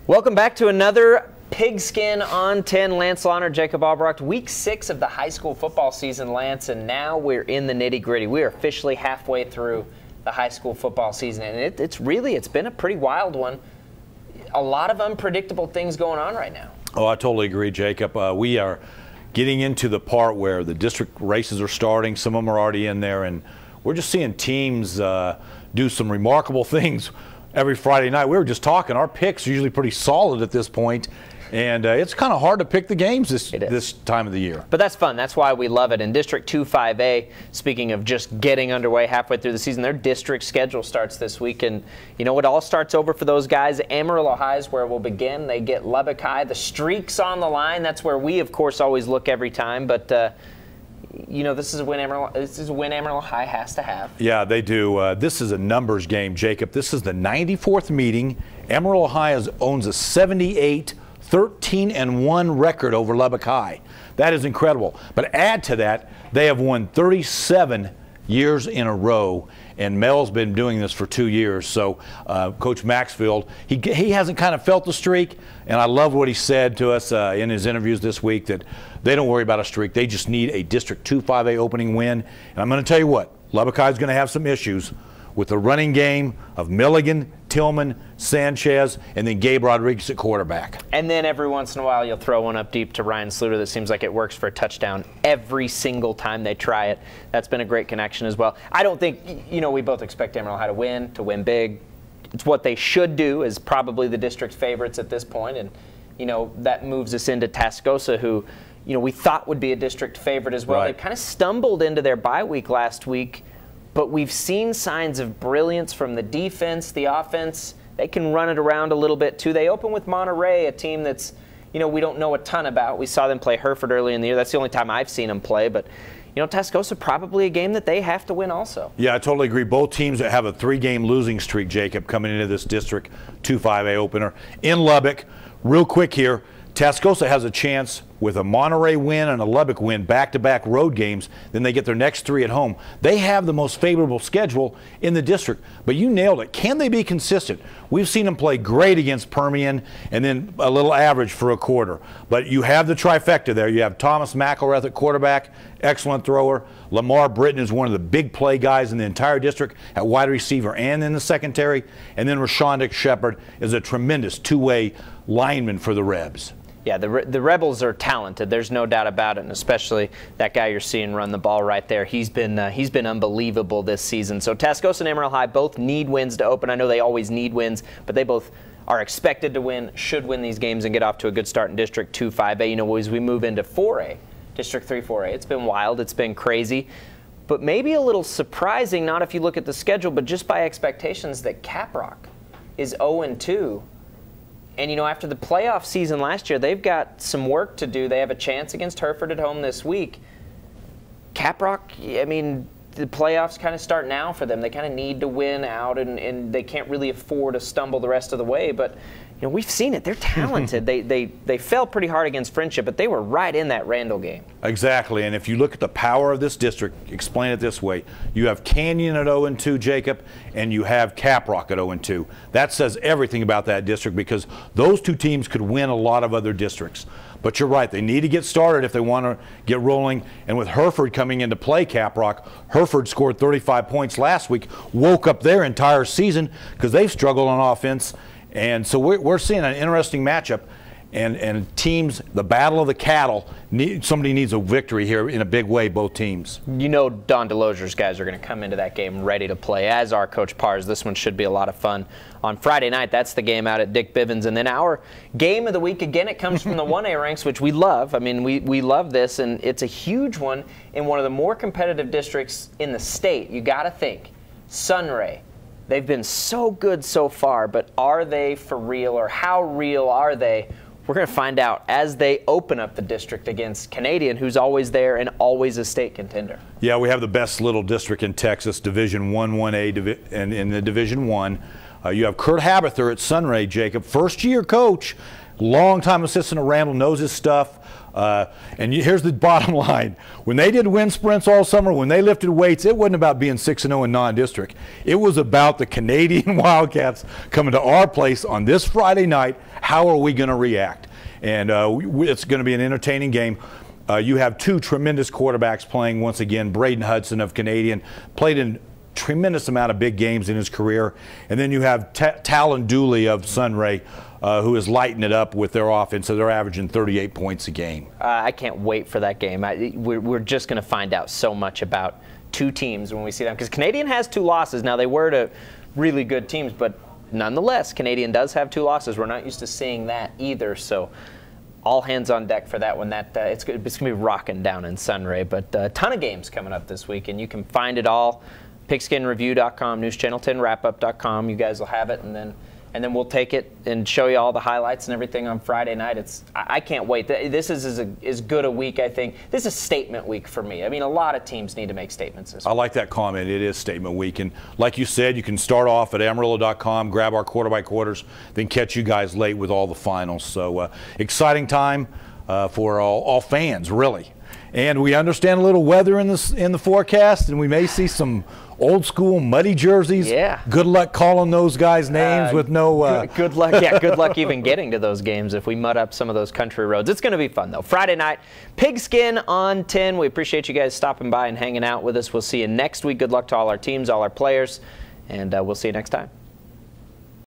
Welcome back to another Pigskin on 10. Lance Lahnert, Jacob Albracht. Week 6 of the high school football season, Lance, and now we're in the nitty-gritty. We are officially halfway through the high school football season, and it's been a pretty wild one. A lot of unpredictable things going on right now. Oh, I totally agree, Jacob. We are getting into the part where the district races are starting. Some of them are already in there, and we're just seeing teams do some remarkable things every Friday night. We were just talking, our picks are usually pretty solid at this point, and it's kind of hard to pick the games this time of the year. But that's fun. That's why we love it. In District 2 5A, speaking of just getting underway halfway through the season, their district schedule starts this week, and you know, it all starts over for those guys. Amarillo High is where we'll begin. They get Lubbock High. The streak's on the line. That's where we, of course, always look every time, but you know, this is a win Amarillo High has to have. Yeah, they do. This is a numbers game, Jacob. This is the 94th meeting. Amarillo High owns a 78-13-1 record over Lubbock High. That is incredible. But add to that, they have won 37 years in a row, and Mel's been doing this for 2 years. So Coach Maxfield, he hasn't kind of felt the streak, and I love what he said to us in his interviews this week, that they don't worry about a streak. They just need a District 2 5A opening win. And I'm going to tell you what, Lubbock High is going to have some issues with the running game of Milligan, Tillman, Sanchez, and then Gabe Rodriguez at quarterback. And then every once in a while you'll throw one up deep to Ryan Sluter that seems like it works for a touchdown every single time they try it. That's been a great connection as well. I don't think, you know, we both expect Amarillo High to win big. It's what they should do, is probably the district favorites at this point. And, you know, that moves us into Tascosa, who, you know, we thought would be a district favorite as well. Right. They kind of stumbled into their bye week last week, but we've seen signs of brilliance from the defense, the offense. They can run it around a little bit too. They open with Monterey, a team that's, you know, we don't know a ton about. We saw them play Hereford early in the year. That's the only time I've seen them play. But, you know, Tascosa probably a game that they have to win also. Yeah, I totally agree. Both teams that have a 3-game losing streak, Jacob, coming into this District 2 5A opener. In Lubbock, real quick here, Tascosa has a chance with a Monterey win and a Lubbock win, back-to-back road games. Then they get their next 3 at home. They have the most favorable schedule in the district. But you nailed it. Can they be consistent? We've seen them play great against Permian and then a little average for a quarter. But you have the trifecta there. You have Thomas McElrath at quarterback, excellent thrower. Lamar Britton is one of the big play guys in the entire district at wide receiver and in the secondary. And then Rashawn Shepard is a tremendous two-way lineman for the Rebs. Yeah, the Rebels are talented. There's no doubt about it, and especially that guy you're seeing run the ball right there. He's been unbelievable this season. So Tascosa and Amarillo High both need wins to open. I know they always need wins, but they both are expected to win, should win these games, and get off to a good start in District 2 5A. You know, as we move into 4A, District 3 4A, it's been wild. It's been crazy. But maybe a little surprising, not if you look at the schedule, but just by expectations, that Caprock is 0-2. And, you know, after the playoff season last year, they've got some work to do. They have a chance against Hereford at home this week. Caprock, I mean, the playoffs kind of start now for them. They kind of need to win out, and they can't really afford to stumble the rest of the way. But, you know, we've seen it. They're talented. They fell pretty hard against Friendship, but they were right in that Randall game. Exactly. And if you look at the power of this district, explain it this way. You have Canyon at 0-2, Jacob, and you have Caprock at 0-2. That says everything about that district, because those two teams could win a lot of other districts. But you're right, they need to get started if they want to get rolling. And with Hereford coming into play, Caprock, Hereford scored 35 points last week, woke up their entire season because they've struggled on offense. And so we're seeing an interesting matchup. And teams, the battle of the cattle, somebody needs a victory here in a big way, both teams. You know, Don DeLozier's guys are going to come into that game ready to play, as are Coach Parr's. This one should be a lot of fun. On Friday night, that's the game out at Dick Bivens. And then our game of the week, again, it comes from the 1A ranks, which we love. I mean, we love this, and it's a huge one in one of the more competitive districts in the state. You got to think, Sunray. They've been so good so far, but are they for real, or how real are they? We're going to find out as they open up the district against Canadian, who's always there and always a state contender. Yeah, we have the best little district in Texas, Division 1A, and in the Division 1. You have Kurt Habather at Sunray, Jacob, first-year coach. Longtime assistant at Randall, knows his stuff. Here's the bottom line. When they did wind sprints all summer, when they lifted weights, it wasn't about being 6-0 in non-district. It was about the Canadian Wildcats coming to our place on this Friday night. How are we going to react? And it's going to be an entertaining game. You have two tremendous quarterbacks playing once again. Braden Hudson of Canadian played in tremendous amount of big games in his career. And then you have Talon Dooley of Sunray, who is lighting it up with their offense. So they're averaging 38 points a game. I can't wait for that game. We're just going to find out so much about two teams when we see them. Because Canadian has 2 losses. Now, they were to really good teams, but nonetheless, Canadian does have 2 losses. We're not used to seeing that either. So all hands on deck for that one. It's going to be rocking down in Sunray. But a ton of games coming up this week, and you can find it all. PigskinReview.com, News Channel 10 Wrap-Up.com. You guys will have it, and then we'll take it and show you all the highlights and everything on Friday night. I can't wait. This is as good a week, I think. This is statement week for me. I mean, a lot of teams need to make statements this week. I like that comment. It is statement week. And like you said, you can start off at Amarillo.com, grab our quarter-by-quarters, then catch you guys late with all the finals. So exciting time for all fans, really. And we understand a little weather in the forecast, and we may see some old school muddy jerseys. Yeah. Good luck calling those guys names with no. Good luck. Yeah, good luck even getting to those games if we mud up some of those country roads. It's going to be fun though. Friday night, Pigskin on 10. We appreciate you guys stopping by and hanging out with us. We'll see you next week. Good luck to all our teams, all our players, and we'll see you next time.